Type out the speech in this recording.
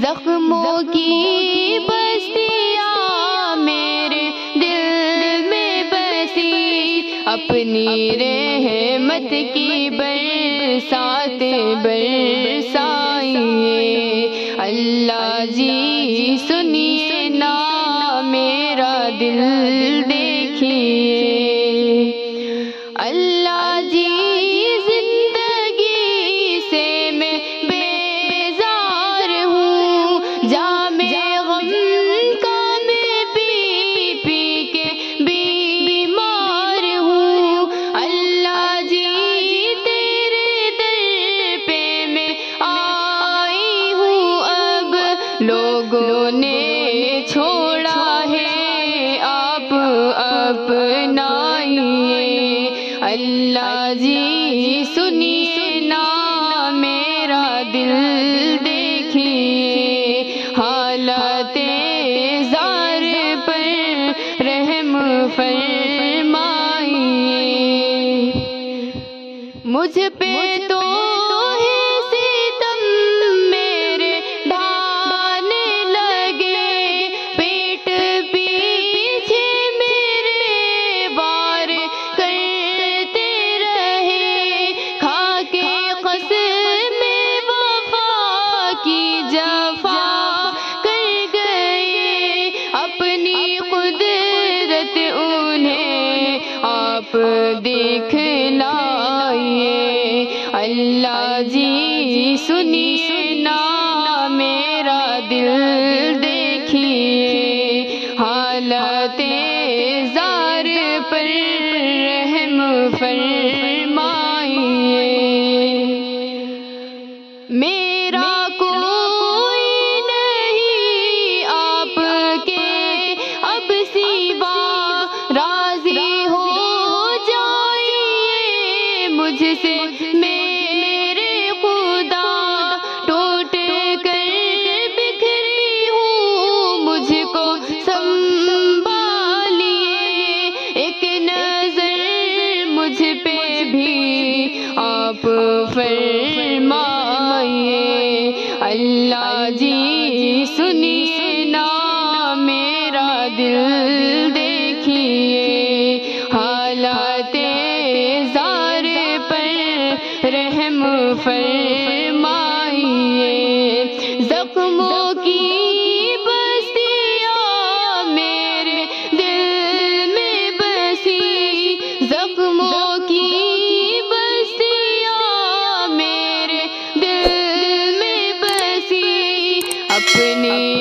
زخموں کی بستیاں میرے دل میں بسی، اپنی رحمت کی برسات برسائیے۔ اللہ جی سنیے نا میرا دل دیکھیے، اللہ جی زندگی سے میں بیزار ہوں، جام غم کا میں پی پی کے بیمار ہوں۔ اللہ جی تیرے در پہ میں آئی ہوں، اب لوگوں نے چھوڑا ہے آپ اپنائیے۔ اللہ جی سنیے نا میرا دل دیکھیے، حالات زار پر رحم فرمائیے۔ مجھ پہ تو ہے ستم میرے ڈھانے لگے، پیٹ پیچھے میرے وار کرتے رہے، کھا کے قسم وفا کی جفا کر گئے، اپنی قدرت انہیں آپ دکھلائیے۔ اللہ جی سنیے نا میرا دل دیکھیے، حالات زار پر رحم فرمائیے۔ میرا کوئی نہیں آپ کے اب سوا، راضی ہو جائیے مجھ سے میرے خدا، ٹوٹ کر بکھری ہوں مجھ کو سنبھالیے، ایک نظر مجھ پہ بھی آپ فرمائیے۔ اللہ جی سنیے نا میرا دل دیکھیے، حالات زار پر رحم فرمائیے۔ زخموں کی بستیاں میرے دل میں بسی، زخموں کی بستیاں میرے دل میں بسی، اپنی